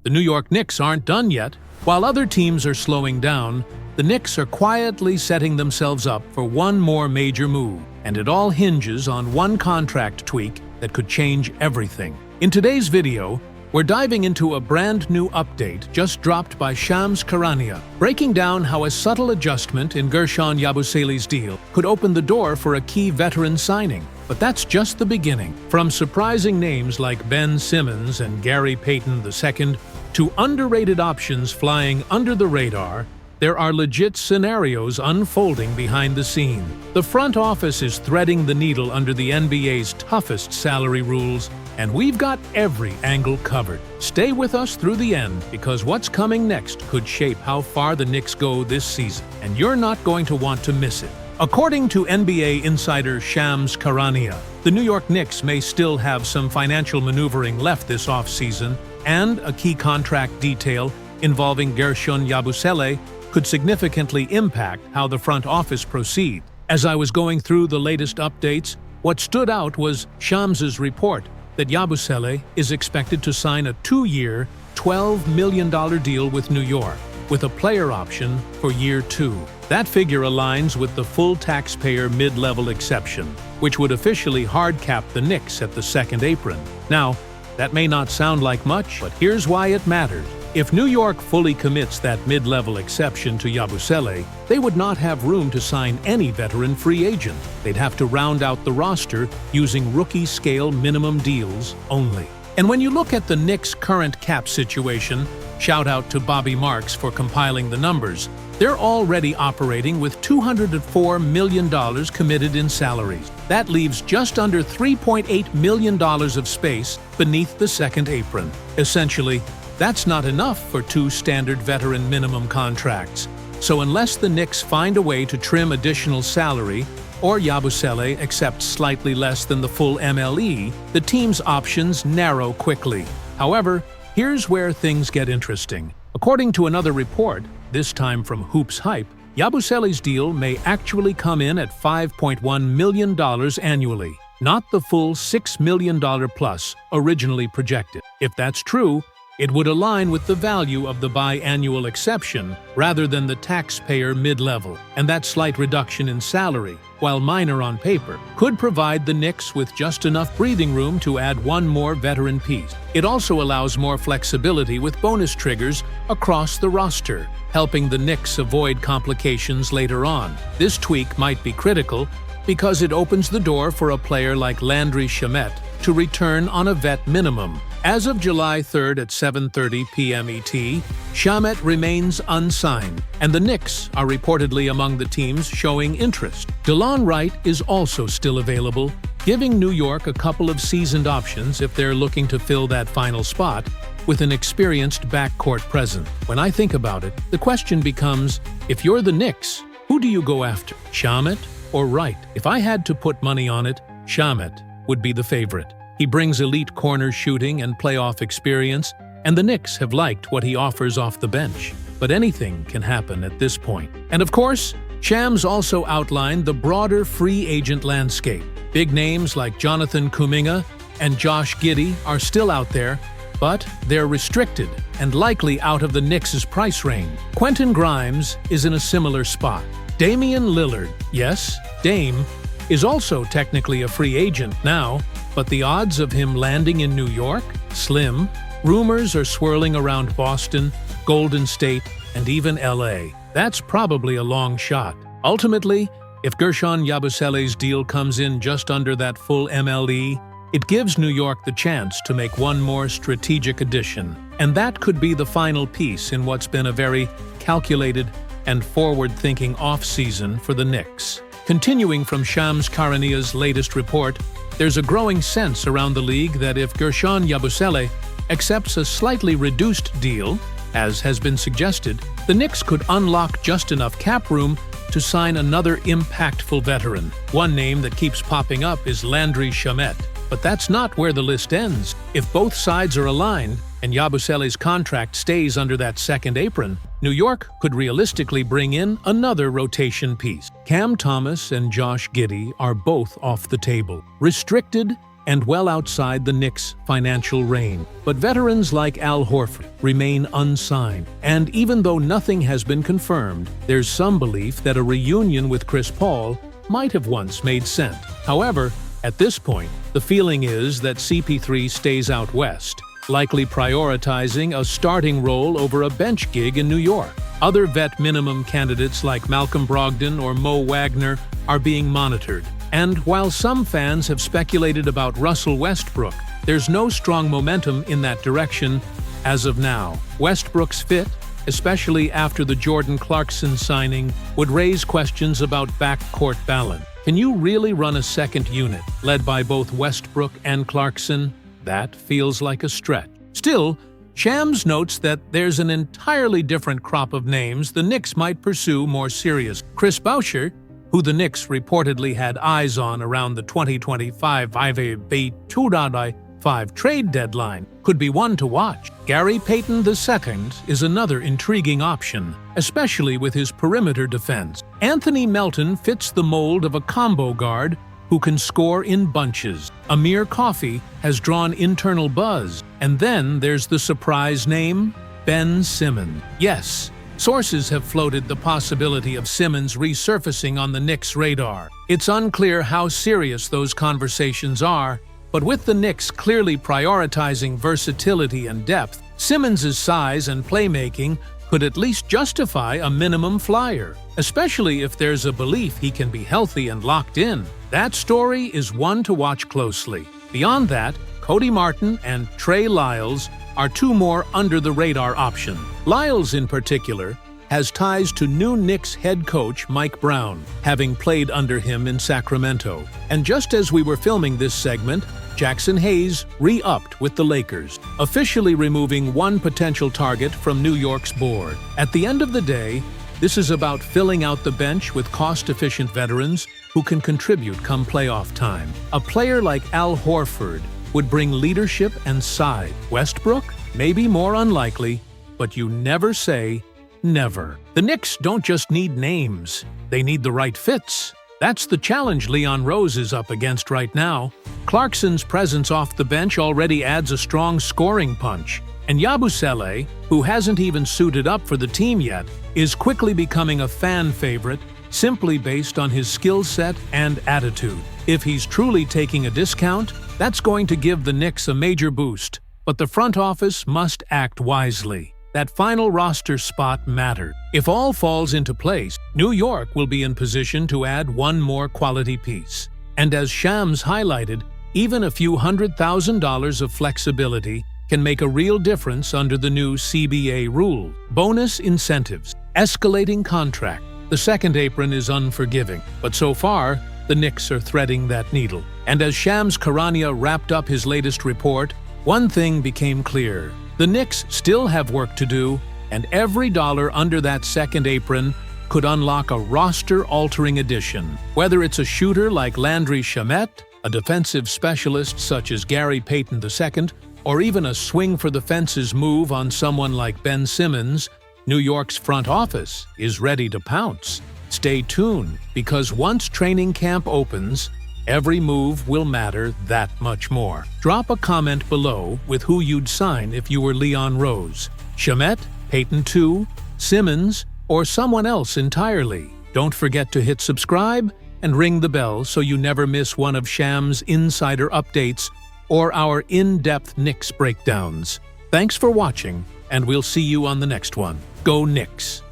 The New York Knicks aren't done yet. While other teams are slowing down, the Knicks are quietly setting themselves up for one more major move, and it all hinges on one contract tweak that could change everything. In today's video, we're diving into a brand new update just dropped by Shams Charania, breaking down how a subtle adjustment in Guerschon Yabusele's deal could open the door for a key veteran signing. But that's just the beginning. From surprising names like Ben Simmons and Gary Payton II to underrated options flying under the radar, there are legit scenarios unfolding behind the scene. The front office is threading the needle under the NBA's toughest salary rules, and we've got every angle covered. Stay with us through the end, because what's coming next could shape how far the Knicks go this season, and you're not going to want to miss it. According to NBA insider Shams Charania, the New York Knicks may still have some financial maneuvering left this offseason, and a key contract detail involving Guerschon Yabusele could significantly impact how the front office proceeds. As I was going through the latest updates, what stood out was Shams's report that Yabusele is expected to sign a 2-year, $12 million deal with New York, with a player option for year 2. That figure aligns with the full taxpayer mid-level exception, which would officially hard-cap the Knicks at the second apron. Now, that may not sound like much, but here's why it matters. If New York fully commits that mid-level exception to Yabusele, they would not have room to sign any veteran free agent. They'd have to round out the roster using rookie-scale minimum deals only. And when you look at the Knicks' current cap situation, shout out to Bobby Marks for compiling the numbers, they're already operating with $204 million committed in salaries. That leaves just under $3.8 million of space beneath the second apron. Essentially, that's not enough for 2 standard veteran minimum contracts. So unless the Knicks find a way to trim additional salary, or Yabusele accepts slightly less than the full MLE, the team's options narrow quickly. However, here's where things get interesting. According to another report, this time from Hoops Hype, Yabusele's deal may actually come in at $5.1 million annually, not the full $6 million plus originally projected. If that's true, it would align with the value of the biannual exception rather than the taxpayer mid-level, and that slight reduction in salary, while minor on paper, could provide the Knicks with just enough breathing room to add one more veteran piece. It also allows more flexibility with bonus triggers across the roster, helping the Knicks avoid complications later on. This tweak might be critical because it opens the door for a player like Landry Shamet to return on a vet minimum. As of July 3rd at 7:30 p.m. ET, Shamet remains unsigned, and the Knicks are reportedly among the teams showing interest. Delon Wright is also still available, giving New York a couple of seasoned options if they're looking to fill that final spot with an experienced backcourt presence. When I think about it, the question becomes, if you're the Knicks, who do you go after, Shamet or Wright? If I had to put money on it, Shamet would be the favorite. He brings elite corner shooting and playoff experience, and the Knicks have liked what he offers off the bench. But anything can happen at this point. And of course, Shams also outlined the broader free agent landscape. Big names like Jonathan Kuminga and Josh Giddey are still out there, but they're restricted and likely out of the Knicks' price range. Quentin Grimes is in a similar spot. Damian Lillard, yes, Dame, is also technically a free agent now, but the odds of him landing in New York? Slim. Rumors are swirling around Boston, Golden State, and even LA. That's probably a long shot. Ultimately, if Guerschon Yabusele's deal comes in just under that full MLE, it gives New York the chance to make one more strategic addition. And that could be the final piece in what's been a very calculated and forward-thinking offseason for the Knicks. Continuing from Shams Charania's latest report, there's a growing sense around the league that if Guerschon Yabusele accepts a slightly reduced deal, as has been suggested, the Knicks could unlock just enough cap room to sign another impactful veteran. One name that keeps popping up is Landry Shamet. But that's not where the list ends. If both sides are aligned, and Yabusele's contract stays under that second apron, New York could realistically bring in another rotation piece. Cam Thomas and Josh Giddey are both off the table. Restricted and well outside the Knicks' financial reign. But veterans like Al Horford remain unsigned, and even though nothing has been confirmed, there's some belief that a reunion with Chris Paul might have once made sense. However, at this point, the feeling is that CP3 stays out west, likely prioritizing a starting role over a bench gig in New York. Other vet minimum candidates like Malcolm Brogdon or Mo Wagner are being monitored. And while some fans have speculated about Russell Westbrook, there's no strong momentum in that direction as of now. Westbrook's fit, especially after the Jordan Clarkson signing, would raise questions about backcourt balance. Can you really run a second unit, led by both Westbrook and Clarkson? That feels like a stretch. Still, Shams notes that there's an entirely different crop of names the Knicks might pursue more serious. Chris Boucher, who the Knicks reportedly had eyes on around the 2025 5 trade deadline, could be one to watch. Gary Payton II is another intriguing option, especially with his perimeter defense. Anthony Melton fits the mold of a combo guard who can score in bunches. Amir Coffey has drawn internal buzz. And then there's the surprise name, Ben Simmons. Yes, sources have floated the possibility of Simmons resurfacing on the Knicks' radar. It's unclear how serious those conversations are, but with the Knicks clearly prioritizing versatility and depth, Simmons' size and playmaking could at least justify a minimum flyer, especially if there's a belief he can be healthy and locked in. That story is one to watch closely. Beyond that, Cody Martin and Trey Lyles are two more under-the-radar options. Lyles, in particular, has ties to new Knicks head coach Mike Brown, having played under him in Sacramento. And just as we were filming this segment, Jackson Hayes re-upped with the Lakers, officially removing one potential target from New York's board. At the end of the day, this is about filling out the bench with cost-efficient veterans who can contribute come playoff time. A player like Al Horford would bring leadership and size. Westbrook? Maybe more unlikely, but you never say never. The Knicks don't just need names, they need the right fits. That's the challenge Leon Rose is up against right now. Clarkson's presence off the bench already adds a strong scoring punch, and Yabusele, who hasn't even suited up for the team yet, is quickly becoming a fan favorite simply based on his skill set and attitude. If he's truly taking a discount, that's going to give the Knicks a major boost, but the front office must act wisely. That final roster spot mattered. If all falls into place, New York will be in position to add one more quality piece. And as Shams highlighted, even a few $100,000 of flexibility can make a real difference under the new CBA rule. Bonus incentives, escalating contract. The second apron is unforgiving, but so far, the Knicks are threading that needle. And as Shams Charania wrapped up his latest report, one thing became clear. The Knicks still have work to do, and every dollar under that second apron could unlock a roster-altering addition. Whether it's a shooter like Landry Shamet, a defensive specialist such as Gary Payton II, or even a swing-for-the-fences move on someone like Ben Simmons, New York's front office is ready to pounce. Stay tuned, because once training camp opens, every move will matter that much more. Drop a comment below with who you'd sign if you were Leon Rose. Shamet, Payton II, Simmons, or someone else entirely. Don't forget to hit subscribe and ring the bell so you never miss one of Shams' insider updates or our in-depth Knicks breakdowns. Thanks for watching, and we'll see you on the next one. Go Knicks!